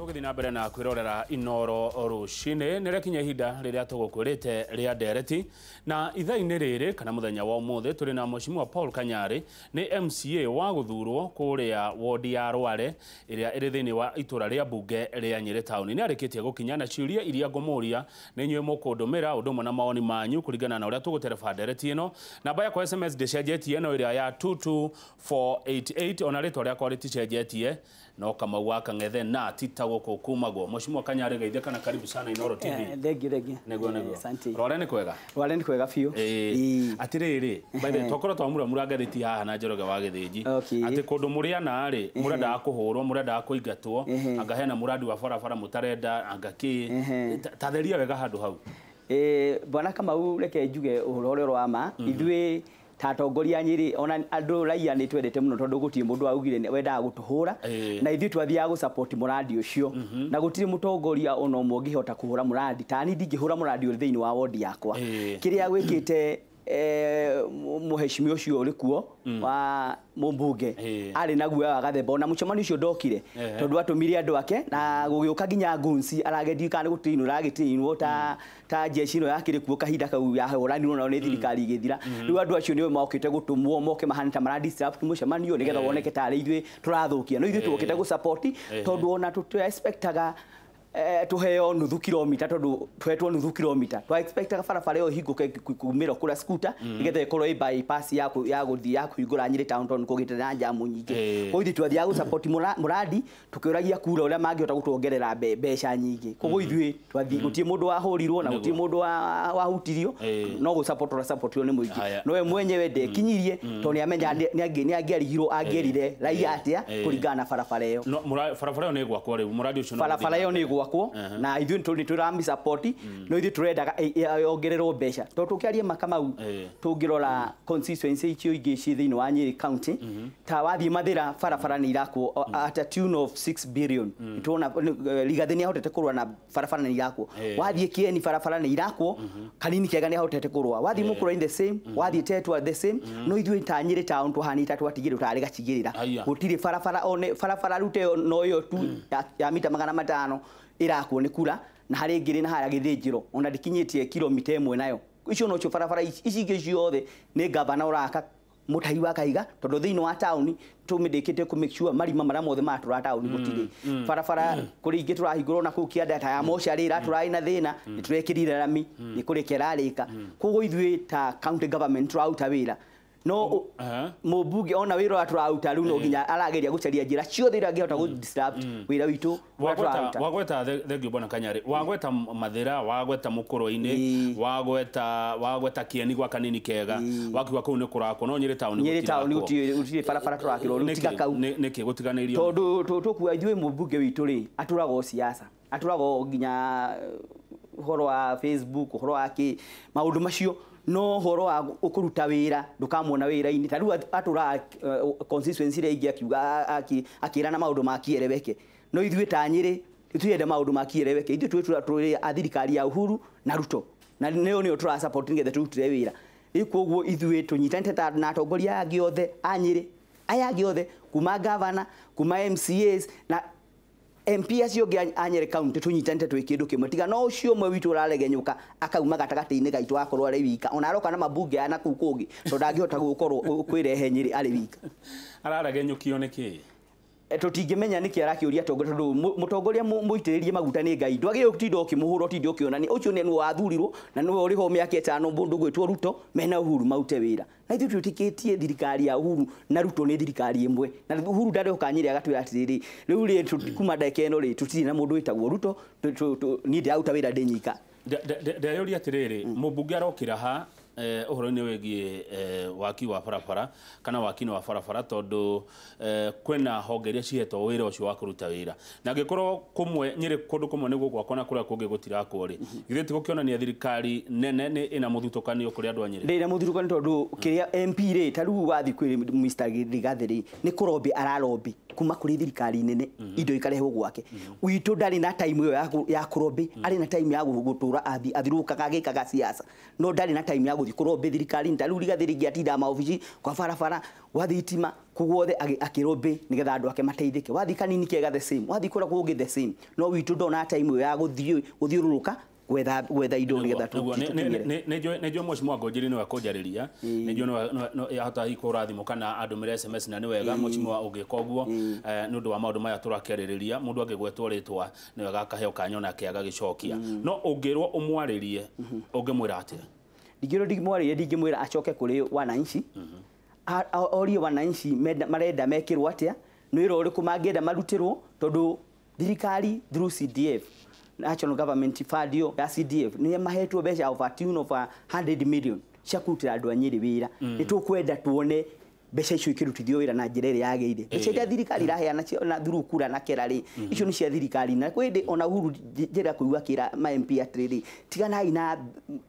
Tugithi na mbere na kwirorera Inooro Ruciini nirekinya ihinda riria tugukwirite ria ndereti na ithaa-ini riri kana muthenya wa umuthi turi na Mheshimiwa Paul Kanyari ni MCA wa guthurwo kuria wodi ya Rware iria iri thiini wa itura ria bunge ria Nyeri town ni arikitie gukinya na ciuria iria ngomuria ni nywe mukundumira undumwe na maoni manyu kuringana na uria tugutereba ndereti ino namba yakwa SMS ndicenjetie no iria ya 22488 ona ritwa riakwa riticenjetie no Kamau wa Kang'ethe na tita guku kumagwo. Mheshimiwa Kanyari geithia kana karibu sana Inooro TV. Thengio. Nego. Asante. Rware ni kwega. Rware ni kwega biu. Atiriri by the tokoro twamura muragathiti haha na Njoroge wa Githiji. Ati kundu muria na ri murenda kuhurwo murenda kuingatwo anga hena muradi wa barabara mutarenda anga ki tatheria wega handu hau. Bwana Kamau reke njuge uhoro rwa ma ithui Utongoria Nyeri ona andu raia ni twendete muno tondu gutie mundu augire wendaga gutuhura na ithui twathia gu support muradi ucio na gutire mutongoria ona umwe ungihota kuhura muradi tani ndingihura muradi uri thiini wa wodi yakwa kiria gwikite muheshimiwa ucio uri kuo wa mumbunge ari naguo agathemba na mucemani ucio ndokire tondu atumire andu ake na gugiuka ginya ngunsi aragendi kana gutinu ragitinwo ta jeshi no yakire kuo kahinda kau ya hurani no ni thirikari igithira riu andu acio niwe mokite gutumwo moke mahana ta mara disrupt mucemani nigetha woneke ta ithui turathukia no ithui tukite gu support tondu ona tu expectaga tuheo nuthu kilomita tondu twetwo nuthu kilomita twa expectaga barabara yo hinguke kumira kura scooter nigetha ikorwo i bypass ya guthii ya kuhingura Nyeri town tondu kugite na jamu nyingi ko ithi twathia gu support muradi tukiuragia kura uria mangihota gutuongerera mbeca nyingi koguo ithui twathii gutie mundu wahurirwo na gutie mundu wahutirio no gu support ni muingi nowe mwenyewe ndekinyirie tondu ni amenya ni angiarigirwo angierire raia atia kuringana na barabara iyo barabara yo ni gwakwo riu muradi ucio barabara yo ni gwakwo na ithui turami support no ithui turendaga yongererwo mbeca tondu tukiaria Makamau tungirora constituency icio ingi ci thiini wa Nyeri county ta wathie Mathira barabara ni irakwo at a tune of 6 billion tuona ligathi ni hotete kurwa na barabara ni irakwo wathie Kieni barabara ni irakwo kanini kega ni hotete kurwa wathie Mukuru in the same wathie Tetwa the same no ithui ta Nyeri town tuhanita twatigire tutari gacigirira gutire barabara one barabara rute no yo tu ya mita 500 irakwo ni kura na hari ngiri na hara githinjiro ona ndikinyitie kilomita 1 nayo icio no cio barabara ici ingi ciothe ni gavana uraka mutai wa Kaiga tondu thiini wa town tumindikite ku make sure marima mara mothe ma tura town gutire barabara kuri ingi turahingurwo na ku kianda ta ya moshari ira turai na thina ni turekirire rami ni kurekera arika koguo ithui ta county government turauta wira no mumbunge ona wira turauta riu no nginya arageria gucaria njira ciothe ira ngihota gu disrupt wira witu wagweta thengio Bwana Kanyari wagweta Mathira wagweta Mukuru-ini wagweta Kieni gwa kanini kega wakiwa kuu ni kurako no Nyeri town gutire barabara turakirwo rutiga kau niki gutiganeirio tondu tukua ithui mumbunge witu ri aturago siasa aturago nginya horo wa Facebook horo wa ki maundu macio no horo wa ukuruta wira ndukamwona wira-ini tariu atura constituency ri ingi akiuga akira na maundu makiereweke no ithui ta Nyeri ithuende maundu makiereweke ithui turi athirikari ya Uhuru na Ruto na neo tura support ngethe turutire wira ikoguo ithui tunyitanite na atongoria angi othe a Nyeri aya angi othe kuma governor kuma MCAs na MP acio a Nyeri county tunyitanite twi kindu kimwe tiga no ucio mwe witu uraregenyuka akauma gatagati-ini gaitu akorwo ari wika ona aroka na mabunge ana kuu kungi to ndangihota gukorwo kwirehe Nyeri ari wika araregenyukio niki tutingimenya niki arakiuria tongoria tondu mutongoria muitiririe maguta ni Ngai ndwage utindo kimuhuro utindo kionani ucio ni wathurirwo na niwe uri ho miaka 5 bundu gwitwo Ruto mena Uhuru maute wira na ithu tutikitie thirikari ya Uhuru na Ruto ni thirikari imwe na Uhuru ndari ukanyiri agatwira atiriri riu ri kuma ndake eno ri tutiri na mundu witagwo Ruto ni ndauta wira ndinyika ndayuria atiriri mumbunge arokira ha uhoro-ini wigie waki wa barabara kana wakini wa barabara tondu kwena hongeria cihetwo wira ucio wa kuruta wira na ngikorwo kumwe Nyeri kundu kumwe niguo gwakwa na kuria kungi gutirakwo ri githĩ ti gukionania thirikari nene ni ina muthutukanio kuri andu a Nyeri ndina muthutukanio tondu kiria MP ri tariu wathi kwi Mr. Rigathi ri ni kurombi ararombi kuma kuri thirikari nene indo ikarehwo gwake witũ ndari na time iyo ya kurobe ari na time ya gutura athirukaga gikaga siasa no ndari na time ya guthi kurobe thirikari ndaruriga thirigi atinda maofici kwa barabara wathitima kuguothe akirobe nigetha andu ake mateithike wathi kanini kega the same wathi kura kugi the same no witũ ndona time iyo ya guthiururuka gwetha indo nigetha nejo mheshimiwa Ngũnjiri ni wakonjariria nejo no yahota ikurathimo kana andu mere SMS na ni wega mheshimiwa ugika uguo ni undu wa maundu maya turakeriria mundu angigwetwo ritwa ni wega akaheo kanyona kiaga gicokia no ungirwo umwaririe ungimwira atia digiro digimwaririe digimwira acoke kuri wananchi orie wananchi marenda mekirwo atia no iro uriku mangienda marutirwo tondu thirikari through CDF National Government Fund ya CDF ni mahetwo mbeca over tune of 100 million cia kutira andu a Nyeri wira ni tukwenda tuone mbeca icio ikirutithio wira na njira ĩrĩa yagĩrĩire mbeca iria thirikari iraheana na through kura na kerari icio ni cia thirikari na kwende ona Uhuru njira kuigua kira ma MP atiriri tiganai na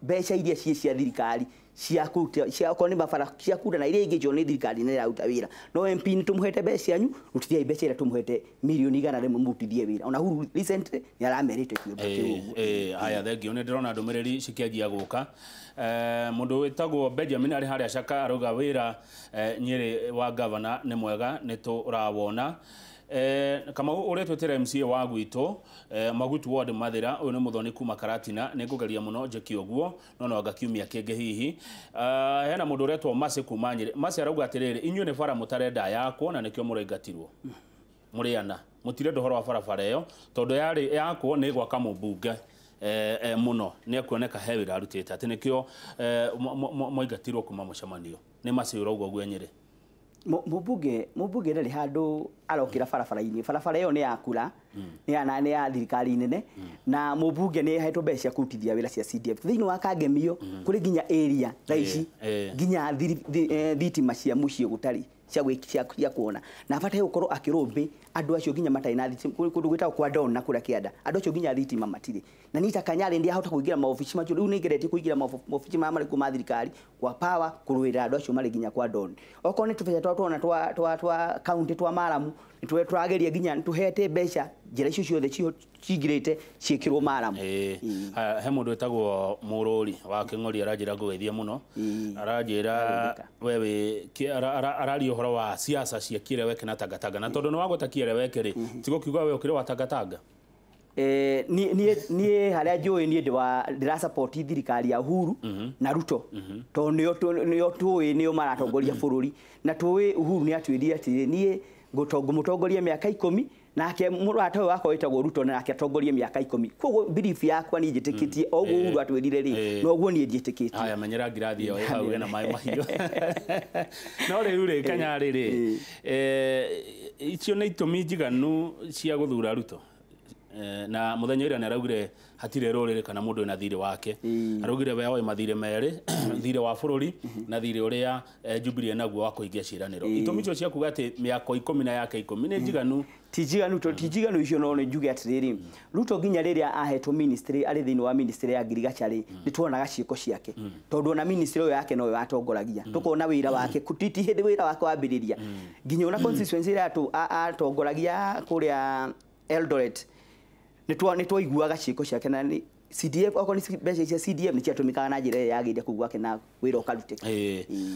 mbeca iria cia thirikari cia kutia cia koni mabara cia kura na iria ingĩ ni thirikari nĩ ĩraruta wira no MP ni tumuhete mbeca cianyu rutithia mbeca iria tumuhete milioni 100 mutithie wira ona Uhuru recently ni aramerite kiundu kiu haya thengio ni ndirona ndumiriri cikianjia guka mundu witagwo Benjamin ari haria Shaka aruga wira Nyeri wa governor ni mwega ni turawona kama uria twetera MCA wa gwitu Magutu ward Mathira uyu ni muthoni kuma Karatina ni ngugeria muno njeki oguo no agakiumia kenge hihi hena mundu uria twa Mase kuma Nyeri Mase arauga atiriri inyu ni bara mutarenda yakwo na nikio murengatirwo muriana mutire ndohoro wa barabara iyo tondu yari yakwo ni gwaka mubunge muno ni akuoneka hewira arutite ati nikio moigatirwo kuma mucemanio ni Mase urauga oguo Nyeri mubunge ndari handu arokira barabara iyo ni yakura ni ya thirikari nene na mubunge ni hetwo mbeca kurutithia wira cia CDF thiini wa Kangemio kuri ginya area raici ginya thitima cia mucie gutari cia kuona na bata gukorwo akirumbi andu acio ginya matai na kundu gwitagwo kwa Don kura kianda andu acio ginya thitima matire na nita Kanyari ndi ahota kuingira maofici macio riu ningeretie kuingira maofici ma mari kuma thirikari kwa power kuruira andu acio mari ginya kwa Don oko ni tubeca twatwana twa county twa Maramu nitwe twageria ginya tuhete mbeca njira icio ciothe cingirite ciikirwo Maramu he mundu wetagwo Mururi wa King'ori aranjira ngwethie muno aranjira wewe arario horo wa siasa ciekire weke na tagatanga na tondu no wagotakire weke ri tigo kiuga we ukire wa tagatanga ni haria njui ni ndira support thirikari ya Uhuru na Ruto to nio tuwi nio maratongoria bururi na tuwi Uhuru ni atwirire ati ni mutongoria miaka 10 nake murata wako wetagwo Ruto nake atongorie miaka 10 koguo belief yakwa ni njitikitie oguo Uhuru atwirire ri no guo ni njitikitie haya menyera ngirathi yo hau na mai mahiyo no riu ri Kanyari ri icio ni itumi njiganu cia guthura Ruto na muthenya ira naraugire hatire rorire kana mundu ina thire wake araugire we oi mathire mere thire wa bururi na thire uria Jubilee naguo wa kuingia ciraniro itumi cio cia kuga ati miako 10 na yake 10 ni njiganu tijiganu icio no njuge atiriri Ruto ginya riria ahetwo ministry ari thiini wa ministry ya Girigachari ni tuonaga ciiko ciake tondu na ministry yake no atongoragia tukona wira wake kutiti hindi wira wake wambiriria ginya ona constituency ira atongoragia kuria Eldoret ni twaiguaga ciiko ciake na CDF oko ni mbeca cia CDF ni ciatumikaga na njira yagire kugwa kena wira ukarutika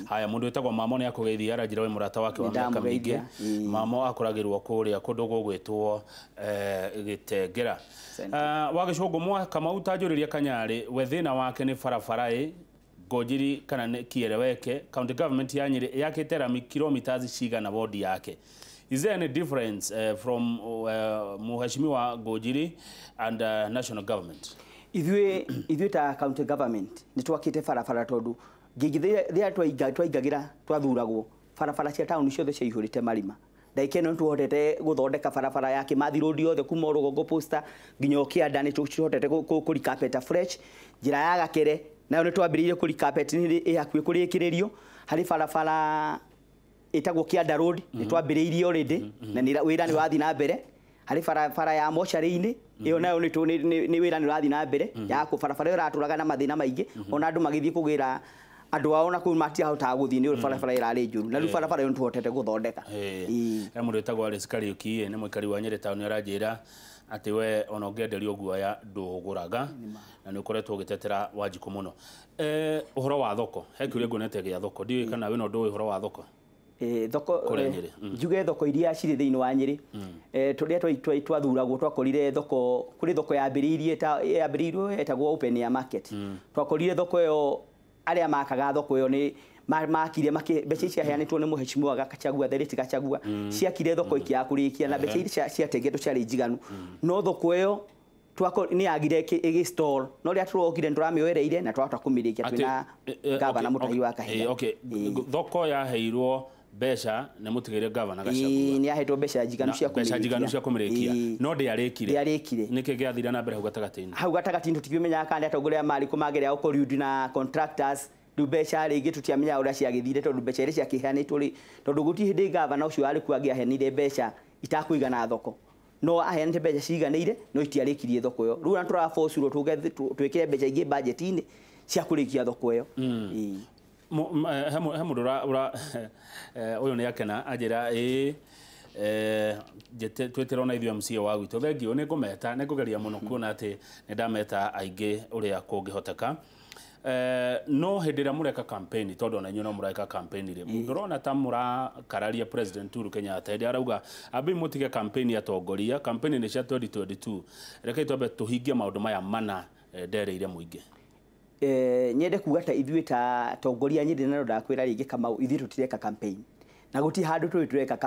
haya mundu etagwo Mamo ni akugethia aranjira we murata wake wa miaka mingi Mamo akuragirwo kuria kundu gugwitwo Gitengera wagicungu mwa kama utajuriria Kanyari we thina wake ni barabara Ngũnjiri kana ni kiereweke county government ya Nyeri yakitera kilometers cigana ward yake. Is there any difference from Mheshimiwa Ngũnjiri and national government? Ithuĩ ta county government ni twakite barabara tondu ngigithia twaigagira twathuragwo barabara cia town ciothe cia ihurite marima ndaike no tuhotete guthondeka barabara ya Kimathi road yothe kuma Rugongo posta nginya Kianda ni tuhotete kuri carpet fresh njira ya Gakere nayo ni twambiririe kuri carpet ni ihakui kurikiririo hari barabara itagwo Kianda road ni twambiririe already na ni wira ni wathi na mbere hari barabara ya mochari-ini iyo nayo ni wira ni wathi na mbere ya ku barabara ĩratũraga na mathina maingi ona andu magithie kugira andu ao na ku matiahota guthii ni barabara irari njuru na riu barabara yo tuhotete guthondeka ya mundu etagwo Alice Kariuki ni muikari wa Nyeri town aranjira ati we ona ungienderia guoya nduguraga na ni ukoretwo ugitetera Wanjiku muno uhoro wa thoko hekiuria ngonete gia thoko ndiwe kana we no ndu uhoro wa thoko thoko njuge thoko iria ciri thiini wa Nyeri turia twathuragwo twakorire thoko kuri thoko yambiriirie etagwo open air market twakorire thoko yo aria makaga thoko yo ni makire mbeca icia heanitwo ni muheshimiwa Gachagua Theriti Gachagua ciakire thoko iki yakurikia na mbeca icia ciategetwo ciari njiganu no thoko yo ni agire igi stall no ria turogire nduramioereire na twahota kumirikia twina gavana Mutahi wa Kahiga thoko ya heirwo mbeca na mutigire gavana Gachagua ni ahetwo mbeca njiganu cia kumirikia no ndiarikire niki giathira na mbere hau gatagati tutikimenya kandi atongoria mari kumageria ukoriudi na contractors mbeca ringi tutiamenya uria ciagithire tondu mbeca iria ciakiheanitwo ri tondu guti hindi gavana ucio ari kuagiahenire mbeca itakuigana thoko no aheanite mbeca ciganire no itiarikirie thoko yo riu antura force twikire mbeca ingi budget-ini cia kurikia thoko yo he mundu uyu ni akena ajira twitira na ithuĩ MCA wa gwitũ thengio nĩ ngũmeta nĩ ngũgeria mũno kuona atĩ nĩ ndameta aingĩ ũrĩa kũngĩhoteka no hĩndĩ ĩrĩa mũreka campaign tondũ ona inyuĩ no mũreka campaign rĩ ndĩrona ta mũrakararia President Uhuru Kenyatta hĩndĩ arauga ambi mũtige campaign ya Utongoria campaign nĩ cia 2022 rekei twambe tũhingie maũndũ maya mana ndereire mũingĩ nyende kuga ta ithuĩ ta Utongoria Nyeri na ndakwĩra rĩngĩ Kamau ithuĩ tũtireka campaign na guti handu tureka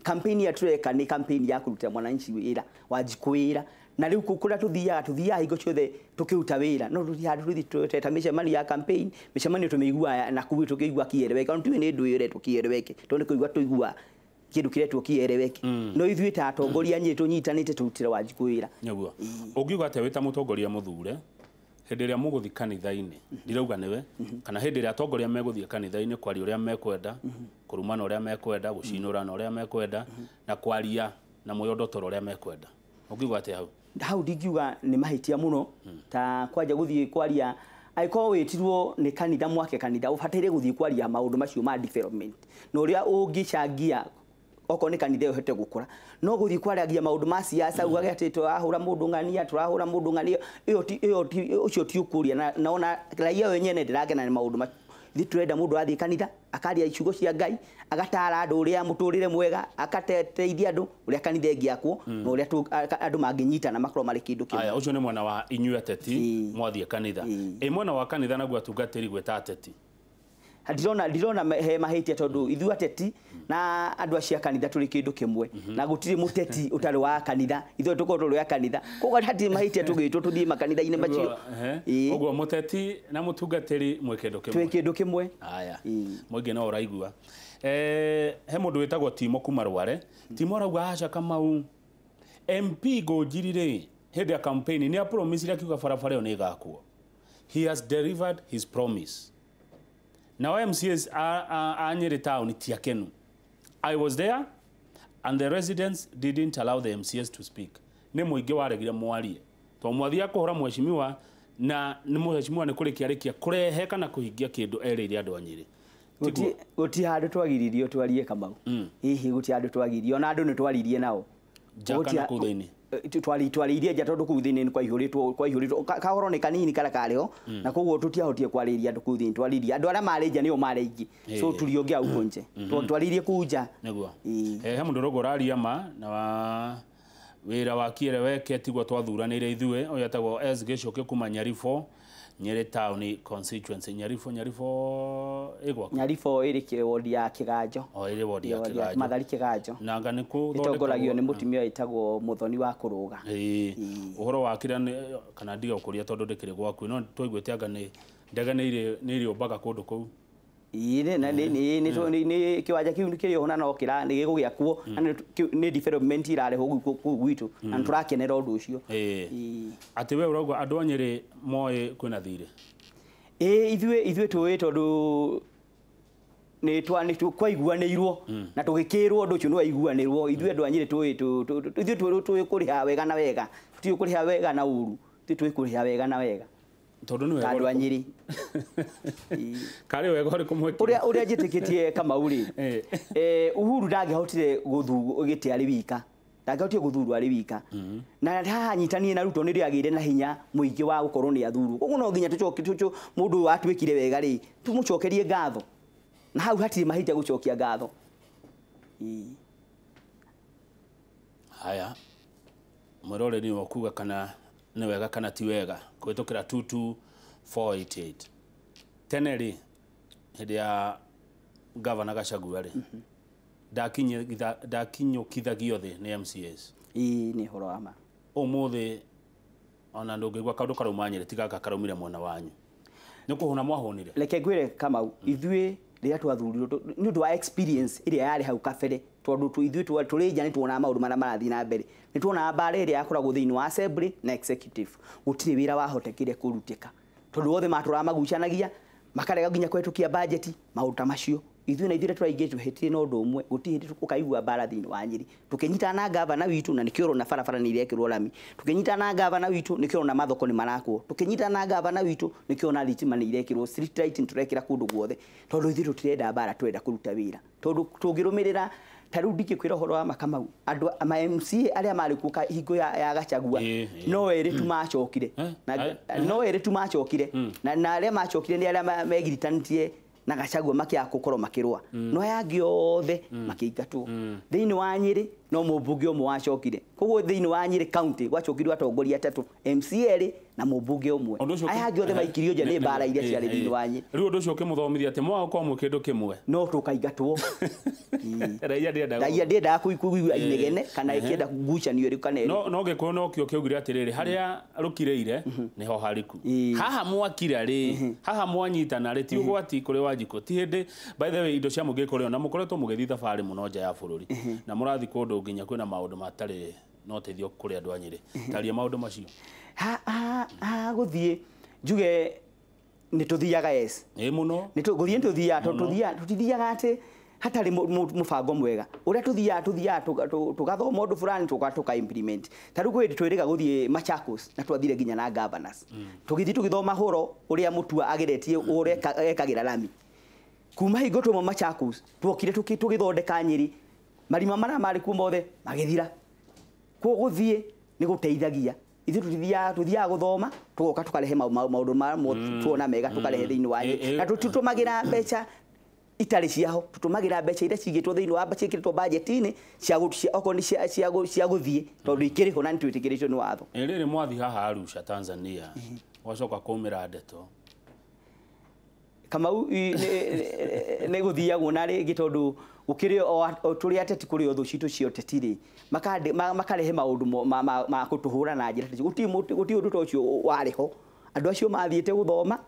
campaign ya tureka ni campaign ya kuruta mwananchi wira Wanjiku wira na riu kuria tuthiaga hingo ciothe tukiruta wira no tuthi handu tuthi tuteta micemani ya campaign micemani tumeigua na kuwi tukigua kiereweke on tuwe ni ndu yore tukiereweke tondu kuigua tuigua kindu kiretwo kiereweke no ithuĩ ta Atongoria Nyeri tunyitanite turutire Wanjiku wira nyaguo ungiuga ate wita mutongoria muthure hindi ria muguthi kanitha-ini ndirauga niwe kana hindi ria atongoria meguthie kanitha-ini kwari uria mekwenda kurumana uria mekwenda gucinurana uria mekwenda na kwaria na mwiyondotoro uria mekwenda ungiuga ate hau ndingiuga ni mahitia muno ta kwanja guthie kwaria aiko witirwo ni kanitha mwake kanitha ufatire guthie kwaria maundu macio ma development no uria ungicangia oko ni kanitha yohete gukura no guthie kwaragia maundu ma siasa ugage ati turahura mundu ngania turahura mundu ngania ucio ti ukuria na ona raia wenyewe ndiragena ni maundu ma turenda mundu athie kanitha akaria iciugo cia Ngai agatara andu uria muturire mwega akateithia andu uria kanitha ingiakwo no uria andu manginyita na makoro mari kindu kimwe aya ucio ni mwana wa inyuĩ ateti mwathie kanitha mwana wa kanitha naguo atungatĩri gweta ateti ndirona he mahitia tondu ithuĩ ateti na andu acia kanitha turi kindu kimwe na gutiri muteti utari wa kanitha ithuĩ tukorwo turi wa kanitha koguo hati mahitia tugitwo tuthie makanitha-ini macio koguo muteti na mutungatĩri mwe kindu kimwe aya mũingĩ no ũraigua he mũndũ wĩtagwo Timo kuma Rware Timo arauga aca Kamau MP Ngũnjiri hĩndĩ ya campaign nĩ a promise akiuga barabara ĩyo nĩ ĩgakwo he has delivered his promise. Now MCAs are Nyeri town tiakenu. I was there and the residents didn't allow the MCAs to speak. Ne muingi waregire mwarie. To mwathia kuhora mheshimiwa na ni mheshimiwa ni kurikia kurehe kana kuhingia kindu ereire andu a Nyeri. Guti handu twagiririo twarie Kamau. Hihi guti handu twagiririo na andu ni twaririe nao. Jaka na kuthini. Twaririe nja tondu kuu thini kwa ihuritwo kahoro ni kanini kara kareo na koguo tutiahotie kwariria andu kuu thini twaririe andu aria mari nja nio mari ingi so tuliongia uko nje twaririe kuu nja niguo he mundu rogo raria ma na wira wa kiereweke tigwo twathuranire ithuĩ uyu atagwo Gicoke kuma Nyarifo Nyeri town constituency Nyarifo igwa Nyarifo iri ward ya Kiganjo iri ward ya Kiganjo Mathari Kiganjo nanga ni ku itongoragio ni mutumia itagwo Muthoni wa Kuruga uhoro wa kira kana ndiga ukuria tondu ndikire gwaku no twaiguite anga ni ndega ni iri obaga kundu kuu ine na ni kiwanja kiu nikiri hona no kira ni gigugiakwo ni development irare hugu gwitu na turakenera undu ucio ati we urauga andu a Nyeri moe kwina thire ithuĩ tuĩ tondu ni kwaiguanĩirwo na tugikirwo undu ucio ni waiguanĩrwo ithuĩ andu a Nyeri tuĩ kuriha wega na wega tuĩ kuriha wega na uru tuĩ kuriha wega na wega tondu ni wega Nyeri kari wega uri kumwe uria njitikitie Kamau ri Uhuru ndangihotire guthu ari wika ndangihotire guthurwo ari wika na haha nyitanie na Ruto ni agire na hinya muingi wa gukorwo ni athuru koguo no nginya tucoke mundu atwikire wega ri tumucokerie ngatho na hau hatire mahita gucokia ngatho haya murore ni wakuga kana ni wega kana ti wega kwitukira 22488 teneri hedi ya governor Gachagua ri ndakinyukithagio thi ni MCAs ni horo ama umuthi ona ndungigwa kaundu karaumanyire tigaka karaumire mwena wanyu ni kuhuna mwahunire leke ngwire Kamau ithui riria twathurirwo ni undu wa experience iria yari hau kabere tondu ithui turi nja ni tuona maundu maria marathi na mbere ni tuona mbara iria yakoragwo thiini wa assembly na executive gutire wira wahotekire kurutika tondu wothe matura magucanagia makarega nginya kwetukia budget maundu macio ithui na ithure turaingitwe hetire no ndu umwe gutire tukaigua mbara thiini wa Nyeri tukinyita na gavana witu na nikio na barabara ni irekirwo lami tukinyita na gavana witu nikio na mathoko ni marakwo tukinyita na gavana witu nikio na thitima ni irekirwo street lighting turekira kundu guothe tondu ithui tutirenda mbara twenda kuruta wira tondu tungirumirira taru ndikikwira horo wa Makamau andu ama MCA aria mari kuka hingo ya Gachagua no eri tumacokire no eri tumacokire na aria macokire ni aria megiritantie na Gachagua makia gukorwo makirwa no yangi othe makiingatwo thiini wa Nyeri no mubunge umwe wacokire koguo thiini wa Nyeri county gwacokirwo atongoria 3 MCA ri na mubunge umwe aya yangi othe maikirio nja ni mbara iria ciari thiini wa Nyeri riu undu ucio kimuthomithia ati mwa kwa mu kindu kimwe no tukaingatwo raia ndienda kuigua inegene kana ikienda kugucanio ri kana no gikuo no kio kiugire atiriri haria rukireire niho hariku haha mwakira ri haha mwanyitana ri ti ugwati kuri wajiko ti hindi by the way indo cia mugikore na mukoretwo mugithi thabari muno nja ya bururi na murathi kundu nginya kwina maundu matari no tethio kuri andu a Nyeri taria maundu macio guthie njuge ni tuthiaga muno ni guthie tuthiaga ati hatari mubango mwega uria tuthiaga tugathoma undu fulani tuka implement taru kwiri twiriga guthie Machakos na twathire nginya na governors tugithi tugithoma horo uria mutua ageretie uria ekagira lami kuma hingo tuma Machakos twokire tugithondeka Nyeri marima mara mari kuma othe magithira ko guthie ni guteithagia ithu tuthiaga guthoma tugoka tukarehe maundu ma tuona mega tukarehe thiini wa Nyeri na tutumagira mbeca itari ciaho tutumagira mbeca iria cigitwo thiini wa cikiritwo budget-ini cia guthie tondu ikiriho na nitwitikiritwo ni watho riri mwathi haha Arusha Tanzania wacoka kumira ndeto Kamau ne guthiagwo na ringi tondu ukiri turi ateti kuri othu citu cio tetiri makarehe maundu ma kutuhura na njira guti undu tocio wariho andu acio mathiete guthoma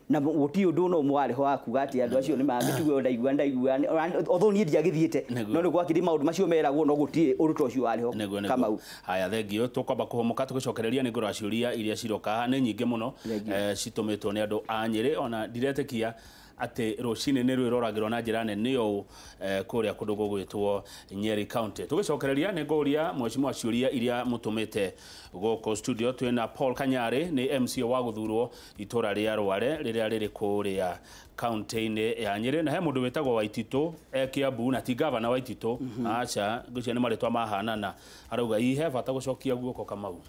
na guti undu no mwariho akuga ati andu acio ni mamitugo ndaigua otho ni ndiagithiete no ni gwakiri maundu macio meragwo no guti undu tocio wariho Kamau haya thengio tukwamba kuhomoka tugicokereria ni ngoro ciuria iria ciroka ni nyingi muno citumitwo ni andu a Nyeri ona ndiretekia ati Ruciini ni rwiroragirwo na njira nene yo kuria kundu gugwitwo Nyeri County tugicokereria ni ngoria mwecimu ciuria iria mutumite goko studio twina Paul Kanyari ni MCA wa guthurwo itura ria Rware riria riri kuria county-ini ya Nyeri na he mundu wetagwo Waititu Kiambu na ti governor Waititu acha gucia ni maritwa mahanana arauga ihe bata gucokia guoko Kamau